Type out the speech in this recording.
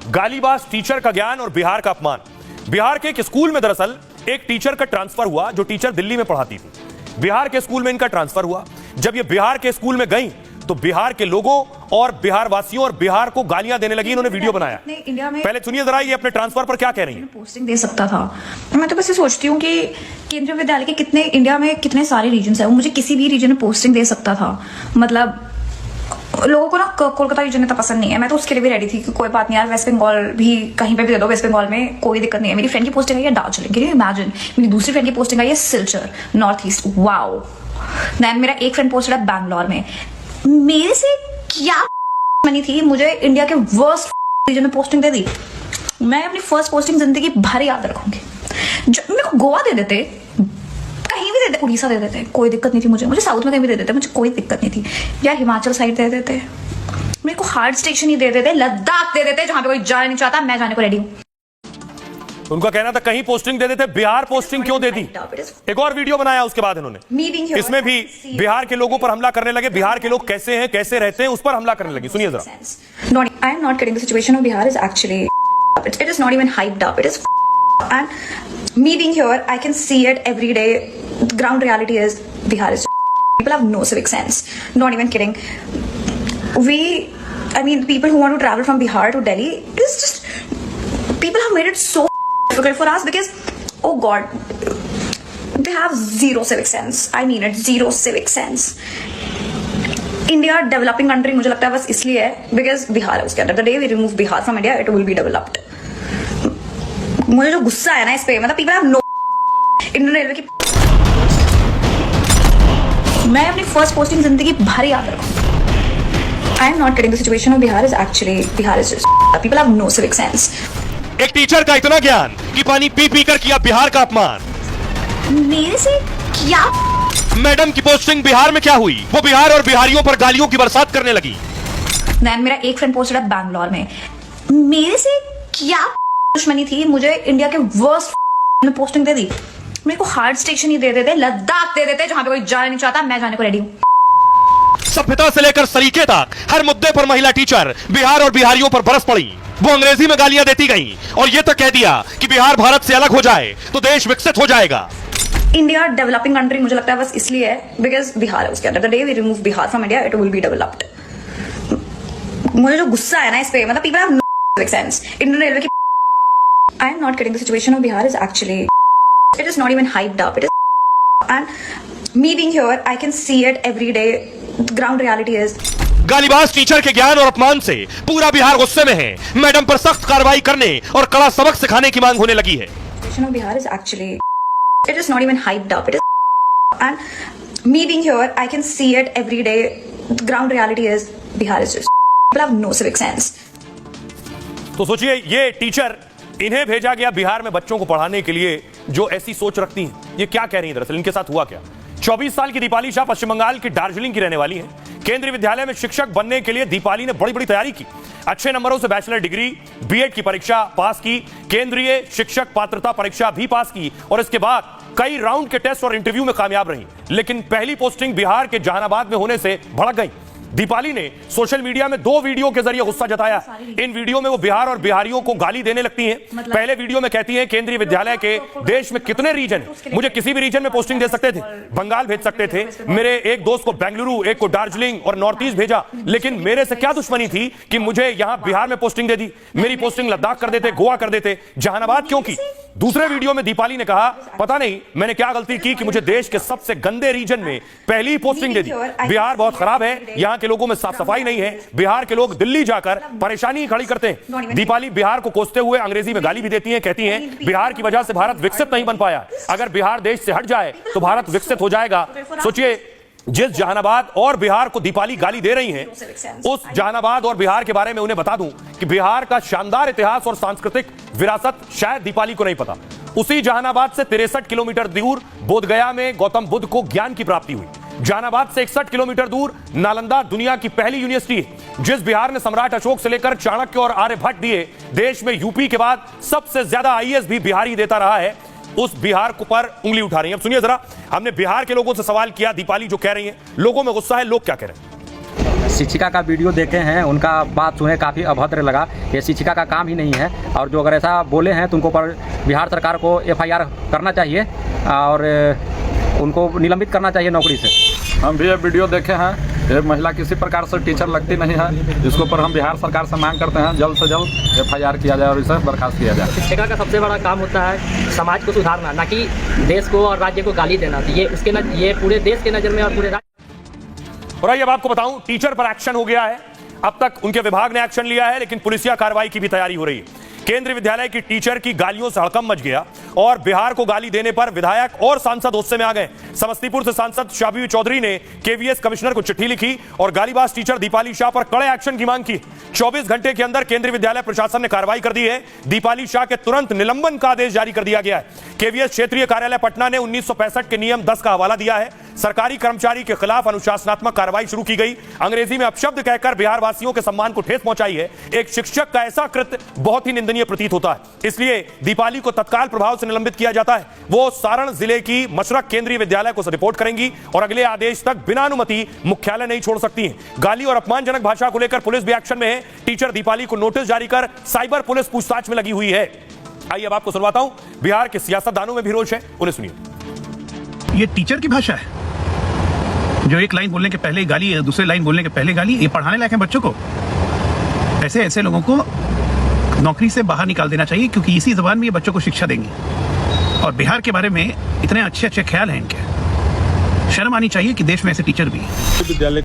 गालीबाज teacher का ज्ञान और बिहार का अपमान। बिहार के एक स्कूल में दरअसल एक टीचर का ट्रांसफर हुआ जो टीचर दिल्ली में पढ़ाती थी। बिहार के स्कूल में इनका ट्रांसफर हुआ। जब ये बिहार के स्कूल में गई तो बिहार के लोगों और बिहार वासियों और बिहार को गालियां देने लगी। इन्होंने वीडियो बनाया। पहले सुनिए जरा ये अपने ट्रांसफर पर क्या कह रही हैं। पोस्टिंग दे सकता था। मैं तो बस ये सोचती हूँ कि केंद्रीय विद्यालय के कितने इंडिया में कितने सारे रीजन है, वो मुझे किसी भी रीजन में पोस्टिंग दे सकता था। मतलब लोगों को ना कोलकाता रीजन इतना पसंद नहीं है। मैं तो उसके लिए भी रेडी थी कि कोई बात नहीं यार, वेस्ट बंगाल भी कहीं पे भी दे दो, वेस्ट बंगाल में कोई दिक्कत नहीं है। मेरी फ्रेंड की पोस्टिंग आई है दार्जिलिंग, कैन यू इमेजिन। मेरी दूसरी फ्रेंड की पोस्टिंग आई है Silchar, north east, wow. Then मेरा एक फ्रेंड पोस्टेड है बैंगलोर में। मेरे से क्या मनी थी, मुझे इंडिया के वर्स्ट रीजन में पोस्टिंग दे दी। मैं अपनी फर्स्ट पोस्टिंग जिंदगी भर याद रखूंगी। मेरे को गोवा दे देते, कहीं भी दे देते, उड़ीसा दे देते, कोई दिक्कत नहीं थी। मुझे साउथ में कहीं भी दे देते, मुझे कोई दिक्कत नहीं थी यार। हिमाचल साइड दे देते, मेरे को हार्ड स्टेशन ही दे देते, लद्दाख दे देते, जहां पे कोई जाना नहीं चाहता, मैं जाने को रेडी हूँ। उनका कहना था कहीं पोस्टिंग दे देते, बिहार पोस्टिंग क्यों दे दी। एक और वीडियो बनाया उसके बाद इन्होंने, इसमें भी बिहार के लोगों पर हमला करने लगे। बिहार के लोग कैसे हैं, कैसे रहते हैं, उस पर हमला करने लगे। सुनिए जरा। I am not kidding. The situation of Bihar is actually, it is not even hyped up. It is, and me being here, I can see it every day. The ground reality is Bihar is. People have no civic sense. Not even kidding. I mean, the people who want to travel from Bihar to Delhi, it is just, people have made it so difficult for us because, oh God, they have zero civic sense. I mean it, zero civic sense. India developing country मुझे लगता है बस इसलिए है because Bihar है उसके अंदर। The day we remove Bihar from India, it will be developed. मुझे जो गुस्सा है ना इस पे, मतलब people have no. Indian railway की मैं अपनी फर्स्ट पोस्टिंग जिंदगी भर याद रखूं। I am not kidding. The situation of Bihar is actually, Bihar is, people have no civic sense. एक टीचर का इतना ज्ञान कि पानी पी पी कर किया बिहार का अपमान। मेरे से क्या मैडम की पोस्टिंग बिहार में क्या हुई, वो बिहार और बिहारियों पर गालियों की बरसात करने लगी। देन मेरा एक फ्रेंड पोस्टेड है बैंगलोर में। मेरे से क्या दुश्मनी थी, मुझे इंडिया के वर्स्ट में पोस्टिंग दे दी। मेरे को हार्ड स्टेशन ही दे देते, लद्दाख दे देते, जहां पे कोई जाना नहीं चाहता, मैं जाने को रेडी हूँ। सभ्यता से लेकर सलीके तक हर मुद्दे पर महिला टीचर बिहार और बिहारियों पर बरस पड़ी। वो अंग्रेजी में गालियां देती गई और ये तक कह दिया कि बिहार भारत से अलग हो जाए तो देश विकसित हो जाएगा। इंडिया डेवलपिंग कंट्री मुझे लगता है बस इसलिए है बिकॉज बिहार है उसके अंदर। The day we remove Bihar from India, it will be developed. मुझे जो गुस्सा है ना इस पे, मतलब people have no civic sense. Indian railway की I am not kidding. The situation of Bihar is actually, it is not even hyped up. It is, and me being here, I can see it every day. The ground reality is, गालीबाज teacher के ज्ञान और अपमान से पूरा बिहार गुस्से में है। मैडम पर सख्त कार्रवाई करने और कड़ा सबक सिखाने की मांग होने लगी है। Situation of Bihar is actually, it is not even hyped up. It is, and me being here, I can see it every day. The ground reality is Bihar is just, people have no civic sense. तो सोचिए ये teacher, इन्हें भेजा गया बिहार में बच्चों को पढ़ाने के लिए जो ऐसी सोच रखती हैं। ये क्या कह रही हैं, दरअसल इनके साथ हुआ क्या। 24 साल की दीपाली शाह पश्चिम बंगाल की दार्जिलिंग की रहने वाली है। केंद्रीय विद्यालय में शिक्षक बनने के लिए दीपाली ने बड़ी बड़ी तैयारी की। अच्छे नंबरों से बैचलर डिग्री, बीएड की परीक्षा पास की, केंद्रीय शिक्षक पात्रता परीक्षा भी पास की और इसके बाद कई राउंड के टेस्ट और इंटरव्यू में कामयाब रही। लेकिन पहली पोस्टिंग बिहार के जहानाबाद में होने से भड़क गई। दीपाली ने सोशल मीडिया में 2 वीडियो के जरिए गुस्सा जताया। इन वीडियो में वो बिहार और बिहारियों को गाली देने लगती हैं। पहले वीडियो में कहती हैं केंद्रीय विद्यालय के देश में कितने रीजन हैं, मुझे किसी भी रीजन में पोस्टिंग दे सकते थे, बंगाल भेज सकते थे। मेरे एक दोस्त को बेंगलुरु, एक को दार्जिलिंग और नॉर्थ ईस्ट भेजा, लेकिन मेरे से क्या दुश्मनी थी कि मुझे यहां बिहार में पोस्टिंग दे दी। मेरी पोस्टिंग लद्दाख कर देते, गोवा कर देते, जहानाबाद क्यों की। दूसरे वीडियो में दीपाली ने कहा पता नहीं मैंने क्या गलती की कि मुझे देश के सबसे गंदे रीजन में पहली पोस्टिंग दे दी। बिहार बहुत खराब है, यहां के लोगों में साफ सफाई नहीं है, बिहार के लोग दिल्ली जाकर परेशानी खड़ी करते हैं। दीपाली बिहार को कोसते हुए अंग्रेजी में गाली भी देती हैं, कहती हैं बिहार की वजह से भारत विकसित नहीं बन पाया, अगर बिहार देश से हट जाए तो भारत विकसित हो जाएगा। सोचिए जिस जहानाबाद और बिहार को दीपाली गाली दे रही हैं, उस जहानाबाद और बिहार के बारे में उन्हें बता दूं कि बिहार का शानदार इतिहास और सांस्कृतिक विरासत शायद दीपाली को नहीं पता। उसी जहानाबाद से 63 किलोमीटर दूर बोधगया में गौतम बुद्ध को ज्ञान की प्राप्ति हुई। जहानाबाद से 61 किलोमीटर दूर नालंदा दुनिया की पहली यूनिवर्सिटी है। जिस बिहार ने सम्राट अशोक से लेकर चाणक्य और आर्यभट्ट दिए, देश में यूपी के बाद सबसे ज्यादा आईएएस भी बिहारी देता रहा है। उस बिहार को पर उंगली उठा रही है। अब सुनिए जरा, हमने बिहार के लोगों से सवाल किया, दीपाली जो कह रही हैं, लोगों में गुस्सा है, लोग क्या कह रहे हैं। शिक्षिका का वीडियो देखे हैं, उनका बात सुने, काफ़ी अभद्र लगा। ये शिक्षिका का काम ही नहीं है, और जो अगर ऐसा बोले हैं तो उनको पर बिहार सरकार को FIR करना चाहिए और उनको निलंबित करना चाहिए नौकरी से। हम भी ये वीडियो देखे हैं। ये महिला किसी प्रकार से टीचर लगती नहीं है। इसके ऊपर हम बिहार सरकार से मांग करते हैं जल्द से जल्द FIR किया जाए और इसे बर्खास्त किया जाए। शिक्षिका का सबसे बड़ा काम होता है समाज को सुधारना, ना कि देश को और राज्य को गाली देना। तो ये पूरे देश के नज़र में और पूरे और आइए अब आपको बताऊं, टीचर पर एक्शन हो गया है। अब तक उनके विभाग ने एक्शन लिया है, लेकिन पुलिसिया कार्रवाई की भी तैयारी हो रही है। केंद्रीय विद्यालय की टीचर की गालियों से हड़कंप मच गया और बिहार को गाली देने पर विधायक और सांसद गुस्से में आ गए। समस्तीपुर से सांसद शाबी चौधरी ने KVS कमिश्नर को चिट्ठी लिखी और गालीबाज टीचर दीपाली शाह पर कड़े एक्शन की मांग की। 24 घंटे के अंदर केंद्रीय विद्यालय प्रशासन ने कार्रवाई कर दी है। दीपाली शाह के तुरंत निलंबन का आदेश जारी कर दिया गया है। KVS क्षेत्रीय कार्यालय पटना ने 1965 के नियम 10 का हवाला दिया है। सरकारी कर्मचारी के खिलाफ अनुशासनात्मक कार्रवाई शुरू की गई। अंग्रेजी में अपशब्द कहकर बिहार वासियों के सम्मान को ठेस पहुंचाई है। एक शिक्षक का ऐसा कृत्य बहुत ही निंदनीय प्रतीत होता है, इसलिए दीपाली को तत्काल प्रभाव से निलंबित किया जाता है। वो सारण जिले की मशरक केंद्रीय विद्यालय को रिपोर्ट करेंगी और अगले आदेश तक बिना अनुमति मुख्यालय नहीं छोड़ सकती हैं। गाली और अपमानजनक भाषा को लेकर पुलिस भी एक्शन में है। टीचर दीपाली को नोटिस जारी कर साइबर पुलिस पूछताछ में लगी हुई है। आइए अब आपको सुनवाता हूं, बिहार के सियासतदानों में भी रोष है, उन्हें सुनिए। ये टीचर की भाषा है, जो एक लाइन बोलने के पहले गाली, दूसरे लाइन बोलने के पहले गाली। ये पढ़ाने लायक है बच्चों को? ऐसे लोगों को नौकरी से बाहर निकाल देना चाहिए, क्योंकि इसी जबान में ये बच्चों को शिक्षा देंगे। और बिहार के बारे में इतने अच्छे ख्याल हैं इनके। शर्म आनी चाहिए कि देश में ऐसे टीचर भी हैं। विद्यालय